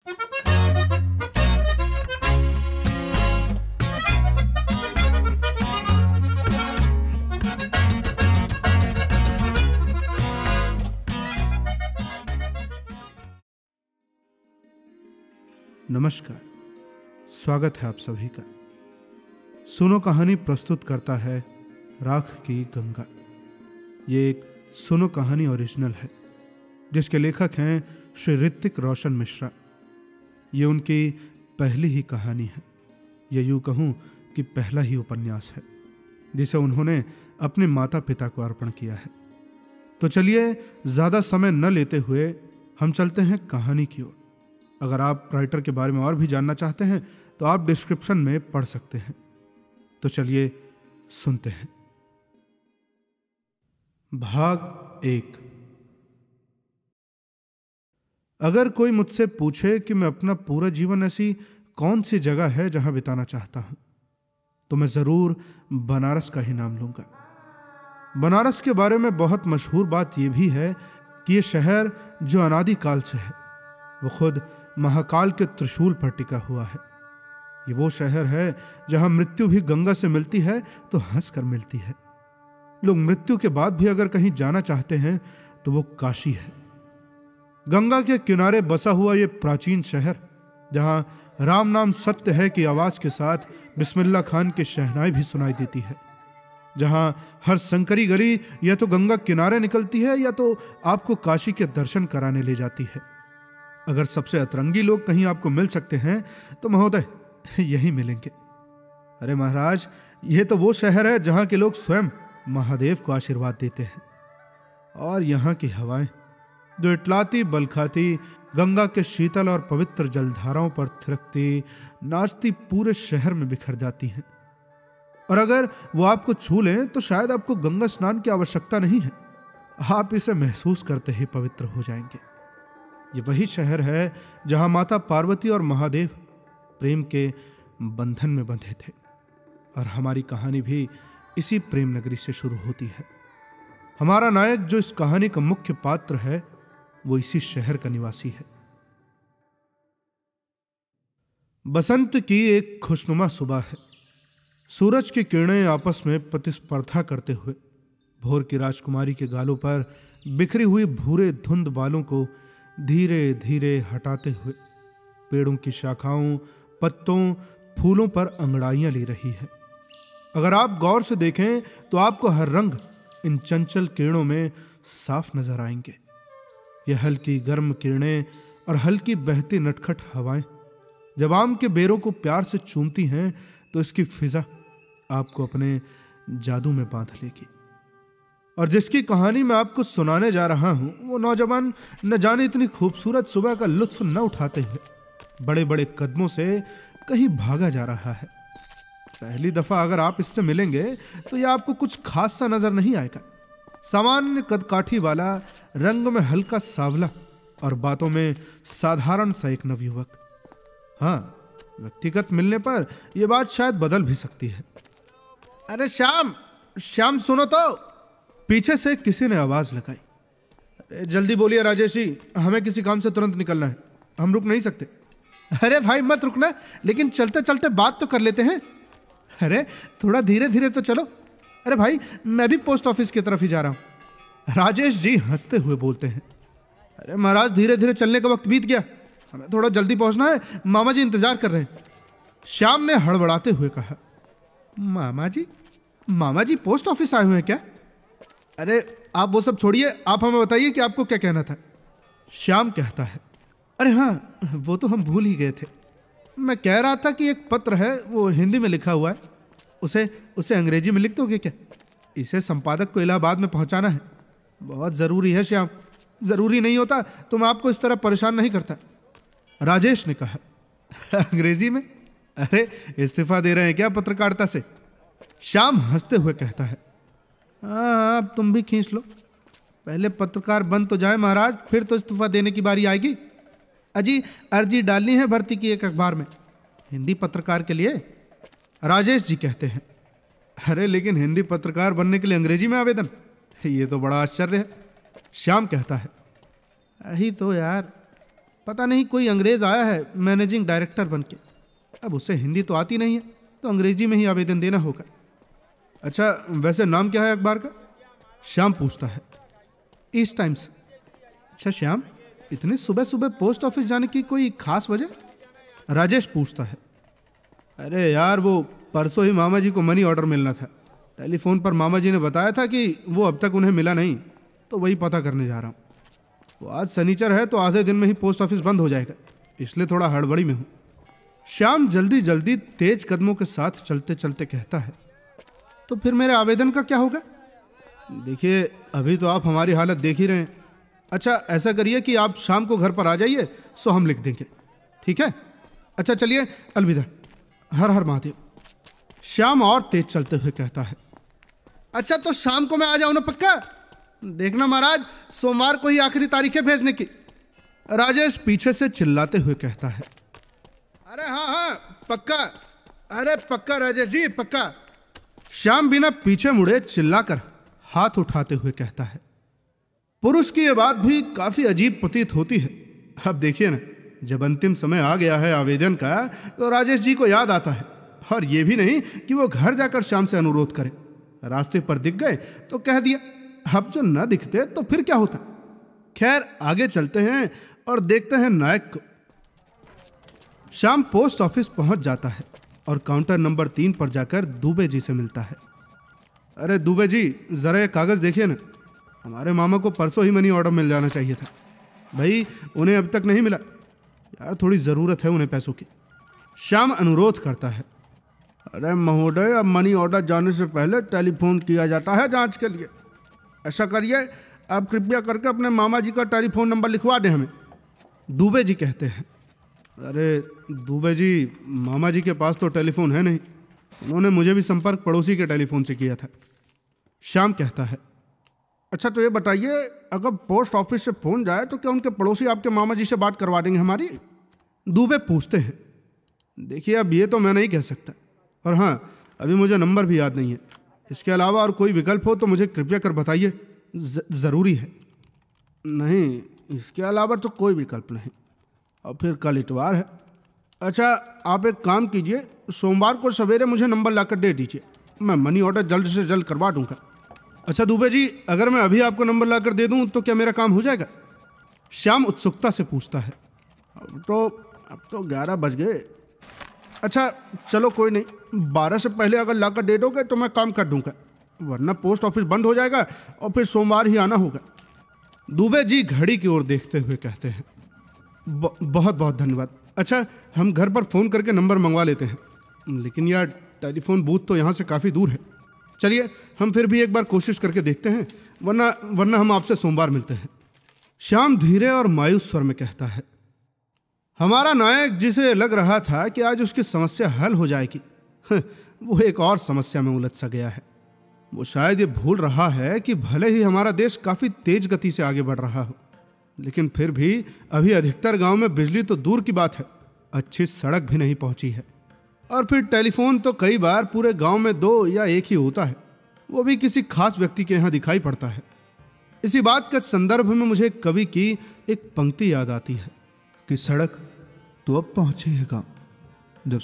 नमस्कार, स्वागत है आप सभी का। सुनो कहानी प्रस्तुत करता है राख की गंगा। ये एक सुनो कहानी ओरिजिनल है जिसके लेखक हैं श्री ऋतिक रोशन मिश्रा। ये उनकी पहली ही कहानी है, ये यूं कहूं कि पहला ही उपन्यास है जिसे उन्होंने अपने माता पिता को अर्पण किया है। तो चलिए ज़्यादा समय न लेते हुए हम चलते हैं कहानी की ओर। अगर आप राइटर के बारे में और भी जानना चाहते हैं तो आप डिस्क्रिप्शन में पढ़ सकते हैं। तो चलिए सुनते हैं। भाग 1। अगर कोई मुझसे पूछे कि मैं अपना पूरा जीवन ऐसी कौन सी जगह है जहां बिताना चाहता हूं, तो मैं जरूर बनारस का ही नाम लूंगा। बनारस के बारे में बहुत मशहूर बात यह भी है कि यह शहर जो अनादि काल से है, वो खुद महाकाल के त्रिशूल पर टिका हुआ है। ये वो शहर है जहां मृत्यु भी गंगा से मिलती है तो हंसकर मिलती है। लोग मृत्यु के बाद भी अगर कहीं जाना चाहते हैं तो वो काशी है। गंगा के किनारे बसा हुआ ये प्राचीन शहर, जहां राम नाम सत्य है की आवाज के साथ बिस्मिल्लाह खान की शहनाई भी सुनाई देती है, जहां हर संकरी गली या तो गंगा किनारे निकलती है या तो आपको काशी के दर्शन कराने ले जाती है। अगर सबसे अतरंगी लोग कहीं आपको मिल सकते हैं तो महोदय यही मिलेंगे। अरे महाराज, यह तो वो शहर है जहां के लोग स्वयं महादेव को आशीर्वाद देते हैं। और यहाँ की हवाएं जो इटलाती बलखाती गंगा के शीतल और पवित्र जलधाराओं पर थिरकती नाचती पूरे शहर में बिखर जाती हैं। और अगर वो आपको छू लें तो शायद आपको गंगा स्नान की आवश्यकता नहीं है, आप इसे महसूस करते ही पवित्र हो जाएंगे। ये वही शहर है जहां माता पार्वती और महादेव प्रेम के बंधन में बंधे थे। और हमारी कहानी भी इसी प्रेम नगरी से शुरू होती है। हमारा नायक जो इस कहानी का मुख्य पात्र है, वो इसी शहर का निवासी है। बसंत की एक खुशनुमा सुबह है। सूरज की किरणें आपस में प्रतिस्पर्धा करते हुए भोर की राजकुमारी के गालों पर बिखरी हुई भूरे धुंध बालों को धीरे धीरे हटाते हुए पेड़ों की शाखाओं, पत्तों, फूलों पर अंगड़ाइयां ले रही है। अगर आप गौर से देखें तो आपको हर रंग इन चंचल किरणों में साफ नजर आएंगे। यह हल्की गर्म किरणें और हल्की बहती नटखट हवाएं जब आम के बेरों को प्यार से चूमती हैं तो इसकी फिजा आपको अपने जादू में बांध लेगी। और जिसकी कहानी मैं आपको सुनाने जा रहा हूं, वो नौजवान न जाने इतनी खूबसूरत सुबह का लुत्फ न उठाते हुए बड़े बड़े कदमों से कहीं भागा जा रहा है। पहली दफा अगर आप इससे मिलेंगे तो यह आपको कुछ खास सा नजर नहीं आएगा। सामान्य कदकाठी वाला, रंग में हल्का सावला और बातों में साधारण सा एक नवयुवक। हाँ, व्यक्तिगत मिलने पर यह बात शायद बदल भी सकती है। अरे श्याम, श्याम सुनो तो, पीछे से किसी ने आवाज लगाई। अरे जल्दी बोलिए राजेश जी, हमें किसी काम से तुरंत निकलना है, हम रुक नहीं सकते। अरे भाई मत रुकना, लेकिन चलते चलते बात तो कर लेते हैं। अरे थोड़ा धीरे धीरे तो चलो। अरे भाई मैं भी पोस्ट ऑफिस की तरफ ही जा रहा हूं। राजेश जी हंसते हुए बोलते हैं। अरे महाराज धीरे धीरे चलने का वक्त बीत गया, हमें थोड़ा जल्दी पहुंचना है, मामा जी इंतजार कर रहे हैं। श्याम ने हड़बड़ाते हुए कहा। मामा जी? मामा जी पोस्ट ऑफिस आए हुए हैं क्या? अरे आप वो सब छोड़िए, आप हमें बताइए कि आपको क्या कहना था। श्याम कहता है। अरे हाँ, वो तो हम भूल ही गए थे। मैं कह रहा था कि एक पत्र है, वो हिंदी में लिखा हुआ है, उसे अंग्रेजी में लिख दोगे क्या? इसे संपादक को इलाहाबाद में पहुंचाना है, बहुत ज़रूरी है श्याम। ज़रूरी नहीं होता तो मैं आपको इस तरह परेशान नहीं करता। राजेश ने कहा। अंग्रेजी में? अरे इस्तीफा दे रहे हैं क्या पत्रकारिता से? श्याम हंसते हुए कहता है। हाँ, अब तुम भी खींच लो, पहले पत्रकार बन तो जाए महाराज, फिर तो इस्तीफा देने की बारी आएगी। अजी अर्जी डालनी है भर्ती की एक अखबार में, हिंदी पत्रकार के लिए। राजेश जी कहते हैं। अरे लेकिन हिंदी पत्रकार बनने के लिए अंग्रेजी में आवेदन, ये तो बड़ा आश्चर्य है। श्याम कहता है। यही तो यार, पता नहीं कोई अंग्रेज आया है मैनेजिंग डायरेक्टर बन के। अब उसे हिंदी तो आती नहीं है, तो अंग्रेजी में ही आवेदन देना होगा। अच्छा, वैसे नाम क्या है अखबार का? श्याम पूछता है। East times. अच्छा श्याम, इतने सुबह सुबह पोस्ट ऑफिस जाने की कोई खास वजह? राजेश पूछता है। अरे यार, वो परसों ही मामा जी को मनी ऑर्डर मिलना था। टेलीफोन पर मामा जी ने बताया था कि वो अब तक उन्हें मिला नहीं, तो वही पता करने जा रहा हूँ। वो आज शनिचर है, तो आधे दिन में ही पोस्ट ऑफिस बंद हो जाएगा, इसलिए थोड़ा हड़बड़ी में हूँ। श्याम जल्दी जल्दी तेज कदमों के साथ चलते चलते कहता है। तो फिर मेरे आवेदन का क्या होगा? देखिए, अभी तो आप हमारी हालत देख ही रहे हैं। अच्छा, ऐसा करिए कि आप शाम को घर पर आ जाइए, सो हम लिख देंगे, ठीक है? अच्छा चलिए, अलविदा। हर हर महादेव। श्याम और तेज चलते हुए कहता है। अच्छा, तो शाम को मैं आ जाऊं ना पक्का? देखना महाराज, सोमवार को ही आखिरी तारीख है भेजने की। राजेश पीछे से चिल्लाते हुए कहता है। अरे हाँ हाँ पक्का, अरे पक्का राजेश जी, पक्का। श्याम बिना पीछे मुड़े चिल्लाकर हाथ उठाते हुए कहता है। पुरुष की यह बात भी काफी अजीब प्रतीत होती है। अब देखिए ना, जब अंतिम समय आ गया है आवेदन का, तो राजेश जी को याद आता है। और यह भी नहीं कि वो घर जाकर श्याम से अनुरोध करे, रास्ते पर दिख गए तो कह दिया। अब जो न दिखते तो फिर क्या होता? खैर, आगे चलते हैं और देखते हैं नायक को। श्याम पोस्ट ऑफिस पहुंच जाता है और काउंटर नंबर 3 पर जाकर दुबे जी से मिलता है। अरे दुबे जी, जरा ये कागज देखिए ना, हमारे मामा को परसों ही मनी ऑर्डर मिल जाना चाहिए था। भाई, उन्हें अब तक नहीं मिला यार, थोड़ी ज़रूरत है उन्हें पैसों की। श्याम अनुरोध करता है। अरे महोदय, अब मनी ऑर्डर जाने से पहले टेलीफोन किया जाता है जांच के लिए। ऐसा करिए, आप कृपया करके अपने मामा जी का टेलीफोन नंबर लिखवा दें हमें। दुबे जी कहते हैं। अरे दुबे जी, मामा जी के पास तो टेलीफोन है नहीं, उन्होंने मुझे भी संपर्क पड़ोसी के टेलीफोन से किया था। श्याम कहता है। अच्छा, तो ये बताइए, अगर पोस्ट ऑफिस से फ़ोन जाए तो क्या उनके पड़ोसी आपके मामा जी से बात करवा देंगे हमारी? दुबे पूछते हैं। देखिए, अब ये तो मैं नहीं कह सकता, और हाँ, अभी मुझे नंबर भी याद नहीं है। इसके अलावा और कोई विकल्प हो तो मुझे कृपया कर बताइए, ज़रूरी है। नहीं, इसके अलावा तो कोई विकल्प नहीं। और फिर कल इतवार है। अच्छा, आप एक काम कीजिए, सोमवार को सवेरे मुझे नंबर लाकर दे दीजिए, मैं मनी ऑर्डर जल्द से जल्द करवा दूंगा। अच्छा दुबे जी, अगर मैं अभी आपको नंबर लाकर दे दूं तो क्या मेरा काम हो जाएगा? श्याम उत्सुकता से पूछता है। अब तो 11 बज गए। अच्छा चलो कोई नहीं, 12 से पहले अगर लाकर दे दोगे तो मैं काम कर दूंगा, वरना पोस्ट ऑफिस बंद हो जाएगा और फिर सोमवार ही आना होगा। दुबे जी घड़ी की ओर देखते हुए कहते हैं। बहुत बहुत धन्यवाद। अच्छा, हम घर पर फ़ोन करके नंबर मंगवा लेते हैं, लेकिन यार टेलीफोन बूथ तो यहाँ से काफ़ी दूर है। चलिए हम फिर भी एक बार कोशिश करके देखते हैं, वरना हम आपसे सोमवार मिलते हैं। श्याम धीरे और मायूस स्वर में कहता है। हमारा नायक, जिसे लग रहा था कि आज उसकी समस्या हल हो जाएगी, वो एक और समस्या में उलझ सा गया है। वो शायद ये भूल रहा है कि भले ही हमारा देश काफ़ी तेज गति से आगे बढ़ रहा हो, लेकिन फिर भी अभी अधिकतर गांव में बिजली तो दूर की बात है, अच्छी सड़क भी नहीं पहुंची है। और फिर टेलीफोन तो कई बार पूरे गांव में 2 या 1 ही होता है, वो भी किसी खास व्यक्ति के यहाँ दिखाई पड़ता है। इसी बात के संदर्भ में मुझे कवि की एक पंक्ति याद आती है कि सड़क तो अब पहुंची है गांव, जब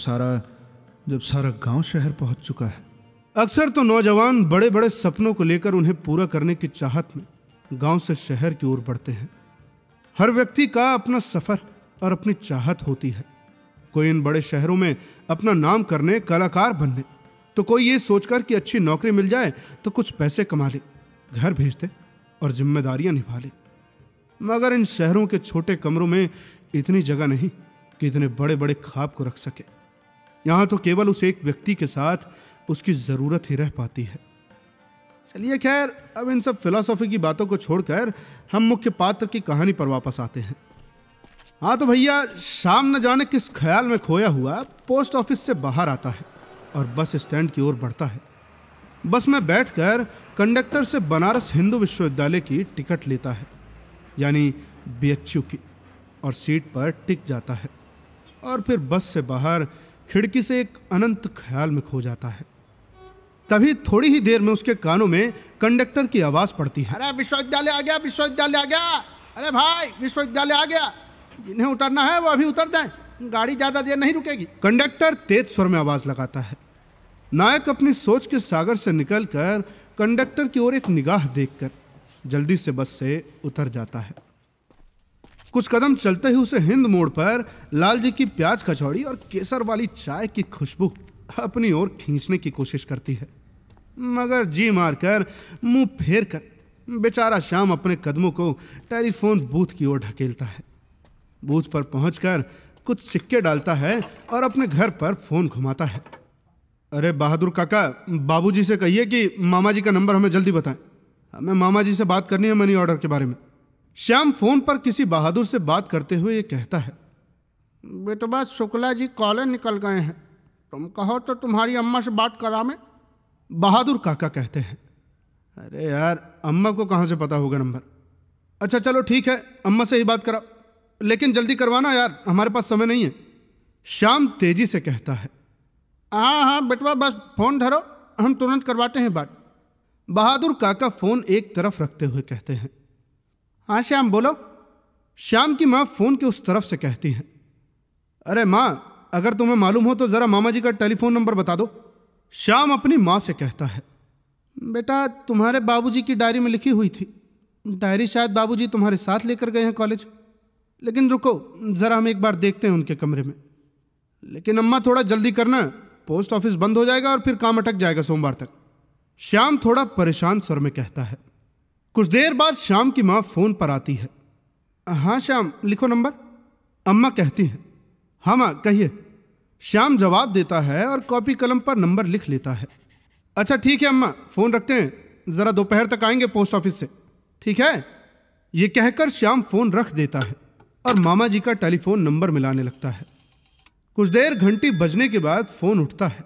सारा गांव शहर पहुंच चुका है। अक्सर तो नौजवान बड़े बड़े सपनों को लेकर उन्हें पूरा करने की चाहत में गांव से शहर की ओर बढ़ते हैं। हर व्यक्ति का अपना सफर और अपनी चाहत होती है। कोई इन बड़े शहरों में अपना नाम करने, कलाकार बनने, तो कोई ये सोचकर कि अच्छी नौकरी मिल जाए तो कुछ पैसे कमा ले, घर भेज दे और जिम्मेदारियां निभा ले। मगर इन शहरों के छोटे कमरों में इतनी जगह नहीं कि इतने बड़े बड़े ख्वाब को रख सके। यहाँ तो केवल उस एक व्यक्ति के साथ उसकी ज़रूरत ही रह पाती है। चलिए खैर, अब इन सब फिलॉसफी की बातों को छोड़कर हम मुख्य पात्र की कहानी पर वापस आते हैं। हाँ तो भैया, शाम न जाने किस ख्याल में खोया हुआ पोस्ट ऑफिस से बाहर आता है और बस स्टैंड की ओर बढ़ता है। बस में बैठकर कंडक्टर से बनारस हिंदू विश्वविद्यालय की टिकट लेता है, यानी BHU की, और सीट पर टिक जाता है और फिर बस से बाहर खिड़की से एक अनंत ख्याल में खो जाता है। तभी थोड़ी ही देर में उसके कानों में कंडक्टर की आवाज़ पड़ती है। अरे विश्वविद्यालय आ गया, विश्वविद्यालय आ गया, अरे भाई विश्वविद्यालय आ गया, जिन्हें उतरना है वो अभी उतर जाएं, गाड़ी ज्यादा देर नहीं रुकेगी। कंडक्टर तेज स्वर में आवाज लगाता है। नायक अपनी सोच के सागर से निकलकर कंडक्टर की ओर एक निगाह देखकर जल्दी से बस से उतर जाता है। कुछ कदम चलते ही उसे हिंद मोड़ पर लालजी की प्याज कचौड़ी और केसर वाली चाय की खुशबू अपनी ओर खींचने की कोशिश करती है, मगर जी मारकर मुंह फेर कर बेचारा श्याम अपने कदमों को टेलीफोन बूथ की ओर ढकेलता है। बूथ पर पहुंचकर कुछ सिक्के डालता है और अपने घर पर फोन घुमाता है। अरे बहादुर काका, बाबूजी से कहिए कि मामा जी का नंबर हमें जल्दी बताएं, हमें मामा जी से बात करनी है मनी ऑर्डर के बारे में। श्याम फोन पर किसी बहादुर से बात करते हुए ये कहता है। बेटवा शुक्ला जी कॉलेज निकल गए हैं, तुम कहो तो तुम्हारी अम्मा से बात करा मैं। बहादुर काका कहते हैं। अरे यार, अम्मा को कहाँ से पता होगा नंबर? अच्छा चलो ठीक है, अम्मा से ही बात करा, लेकिन जल्दी करवाना यार, हमारे पास समय नहीं है। श्याम तेजी से कहता है। हाँ हाँ बेटवा, बस फोन धरो, हम तुरंत करवाते हैं बात। बहादुर काका फोन एक तरफ रखते हुए कहते हैं। हाँ श्याम बोलो। श्याम की माँ फोन के उस तरफ से कहती हैं। अरे माँ, अगर तुम्हें मालूम हो तो जरा मामा जी का टेलीफोन नंबर बता दो। श्याम अपनी माँ से कहता है। बेटा, तुम्हारे बाबूजी की डायरी में लिखी हुई थी, डायरी शायद बाबूजी तुम्हारे साथ लेकर गए हैं कॉलेज, लेकिन रुको जरा हम एक बार देखते हैं उनके कमरे में। लेकिन अम्मा थोड़ा जल्दी करना, पोस्ट ऑफिस बंद हो जाएगा और फिर काम अटक जाएगा सोमवार तक। श्याम थोड़ा परेशान स्वर में कहता है। कुछ देर बाद श्याम की माँ फोन पर आती है। हाँ श्याम, लिखो नंबर। अम्मा कहती हैं। हाँ माँ कहिए। श्याम जवाब देता है और कॉपी कलम पर नंबर लिख लेता है। अच्छा ठीक है अम्मा, फोन रखते हैं, जरा दोपहर तक आएंगे पोस्ट ऑफिस से, ठीक है? ये कहकर श्याम फोन रख देता है और मामा जी का टेलीफोन नंबर मिलाने लगता है। कुछ देर घंटी बजने के बाद फोन उठता है।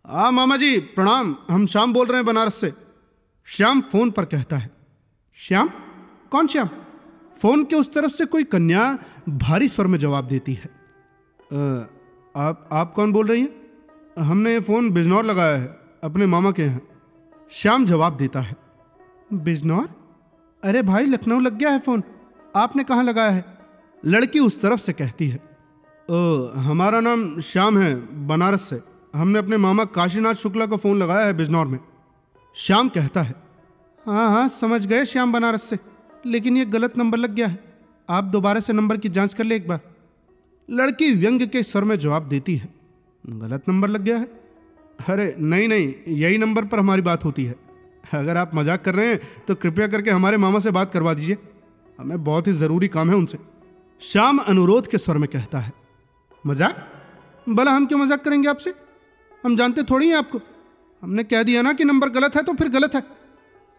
हाँ मामा जी प्रणाम, हम श्याम बोल रहे हैं बनारस से। श्याम फोन पर कहता है। श्याम? कौन श्याम? फोन के उस तरफ से कोई कन्या भारी स्वर में जवाब देती है। आप कौन बोल रही हैं? हमने ये फोन बिजनौर लगाया है, अपने मामा के हैं। श्याम जवाब देता है। बिजनौर? अरे भाई, लखनऊ लग गया है फोन, आपने कहाँ लगाया है? लड़की उस तरफ से कहती है। हमारा नाम श्याम है, बनारस से, हमने अपने मामा काशीनाथ शुक्ला को फोन लगाया है बिजनौर में। श्याम कहता है। हाँ हाँ समझ गए, श्याम बनारस से, लेकिन ये गलत नंबर लग गया है, आप दोबारा से नंबर की जांच कर ले एक बार। लड़की व्यंग के स्वर में जवाब देती है। गलत नंबर लग गया है? अरे नहीं नहीं, यही नंबर पर हमारी बात होती है। अगर आप मजाक कर रहे हैं तो कृपया करके हमारे मामा से बात करवा दीजिए, हमें बहुत ही ज़रूरी काम है उनसे। श्याम अनुरोध के स्वर में कहता है। मजाक? भला हम क्यों मजाक करेंगे आपसे? हम जानते थोड़ी हैं आपको, हमने कह दिया ना कि नंबर गलत है तो फिर गलत है।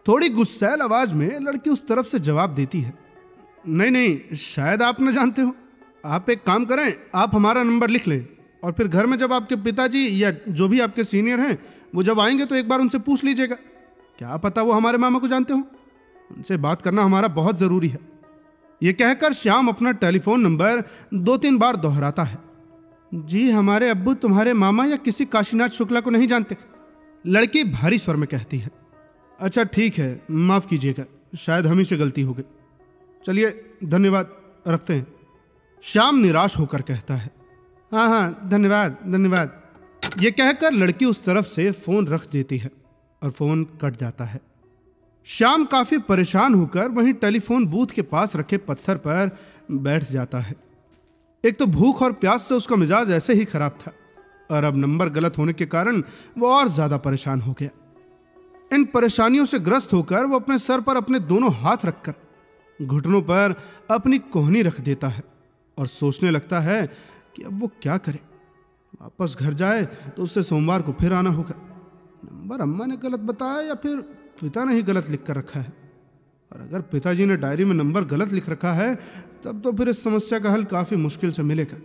थोड़ी गुस्सैल आवाज में लड़की उस तरफ से जवाब देती है। नहीं नहीं, शायद आप न जानते हो, आप एक काम करें, आप हमारा नंबर लिख लें और फिर घर में जब आपके पिताजी या जो भी आपके सीनियर हैं वो जब आएंगे तो एक बार उनसे पूछ लीजिएगा, क्या पता वो हमारे मामा को जानते हो, उनसे बात करना हमारा बहुत ज़रूरी है। ये कहकर श्याम अपना टेलीफोन नंबर 2-3 बार दोहराता है। जी हमारे अब्बू तुम्हारे मामा या किसी काशीनाथ शुक्ला को नहीं जानते, लड़की भारी स्वर में कहती है। अच्छा ठीक है, माफ़ कीजिएगा, शायद हम ही से गलती हो गई, चलिए धन्यवाद, रखते हैं। श्याम निराश होकर कहता है। हाँ हाँ धन्यवाद धन्यवाद। ये कहकर लड़की उस तरफ से फ़ोन रख देती है और फ़ोन कट जाता है। श्याम काफ़ी परेशान होकर वहीं टेलीफोन बूथ के पास रखे पत्थर पर बैठ जाता है। एक तो भूख और प्यास से उसका मिजाज ऐसे ही खराब था और अब नंबर गलत होने के कारण वो और ज़्यादा परेशान हो गया। इन परेशानियों से ग्रस्त होकर वो अपने सर पर अपने दोनों हाथ रखकर घुटनों पर अपनी कोहनी रख देता है और सोचने लगता है कि अब वो क्या करे। वापस घर जाए तो उससे सोमवार को फिर आना होगा। नंबर अम्मा ने गलत बताया या फिर पिता ने ही गलत लिख कर रखा है, और अगर पिताजी ने डायरी में नंबर गलत लिख रखा है तब तो फिर इस समस्या का हल काफ़ी मुश्किल से मिलेगा,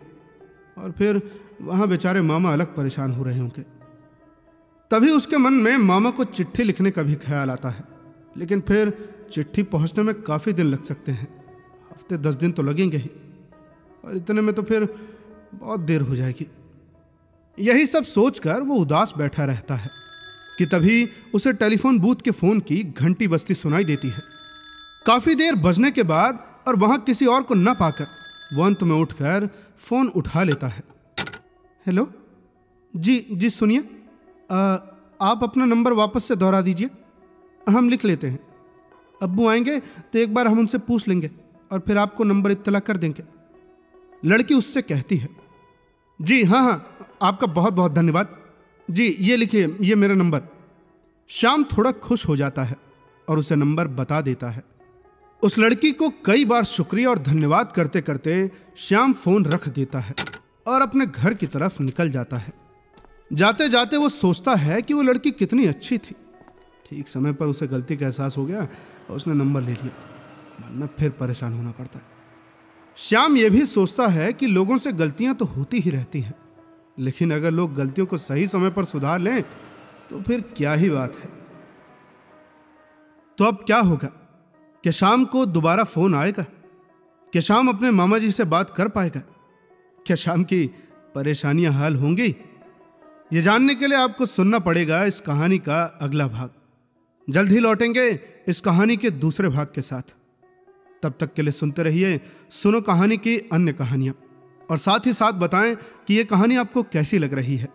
और फिर वहाँ बेचारे मामा अलग परेशान हो रहे होंगे। तभी उसके मन में मामा को चिट्ठी लिखने का भी ख्याल आता है, लेकिन फिर चिट्ठी पहुँचने में काफ़ी दिन लग सकते हैं, हफ्ते 10 दिन तो लगेंगे ही, और इतने में तो फिर बहुत देर हो जाएगी। यही सब सोचकर वो उदास बैठा रहता है कि तभी उसे टेलीफोन बूथ के फ़ोन की घंटी बजती सुनाई देती है। काफ़ी देर बजने के बाद और वहाँ किसी और को न पाकर वो अंत में उठकर फोन उठा लेता है। हेलो, जी सुनिए, आप अपना नंबर वापस से दोहरा दीजिए, हम लिख लेते हैं। अब्बू आएंगे तो एक बार हम उनसे पूछ लेंगे और फिर आपको नंबर इत्तला कर देंगे। लड़की उससे कहती है, जी हाँ, आपका बहुत बहुत धन्यवाद। जी ये लिखिए, ये मेरा नंबर। श्याम थोड़ा खुश हो जाता है और उसे नंबर बता देता है। उस लड़की को कई बार शुक्रिया और धन्यवाद करते करते श्याम फोन रख देता है और अपने घर की तरफ निकल जाता है। जाते जाते वो सोचता है कि वो लड़की कितनी अच्छी थी। ठीक समय पर उसे गलती का एहसास हो गया और उसने नंबर ले लिया, वरना फिर परेशान होना पड़ता है। श्याम ये भी सोचता है कि लोगों से गलतियां तो होती ही रहती हैं, लेकिन अगर लोग गलतियों को सही समय पर सुधार लें तो फिर क्या ही बात है। तो अब क्या होगा? क्या शाम को दोबारा फोन आएगा? क्या शाम अपने मामा जी से बात कर पाएगा? क्या शाम की परेशानियां हल होंगी? ये जानने के लिए आपको सुनना पड़ेगा इस कहानी का अगला भाग। जल्द ही लौटेंगे इस कहानी के दूसरे भाग के साथ। तब तक के लिए सुनते रहिए सुनो कहानी की अन्य कहानियां, और साथ ही साथ बताएं कि यह कहानी आपको कैसी लग रही है।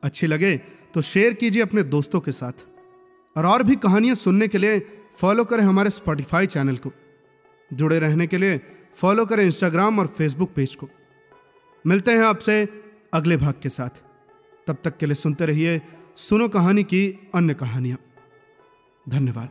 अच्छी लगे तो शेयर कीजिए अपने दोस्तों के साथ, और भी कहानियां सुनने के लिए फॉलो करें हमारे स्पॉटिफाई चैनल को। जुड़े रहने के लिए फॉलो करें इंस्टाग्राम और फेसबुक पेज को। मिलते हैं आपसे अगले भाग के साथ। तब तक के लिए सुनते रहिए सुनो कहानी की अन्य कहानियां। धन्यवाद।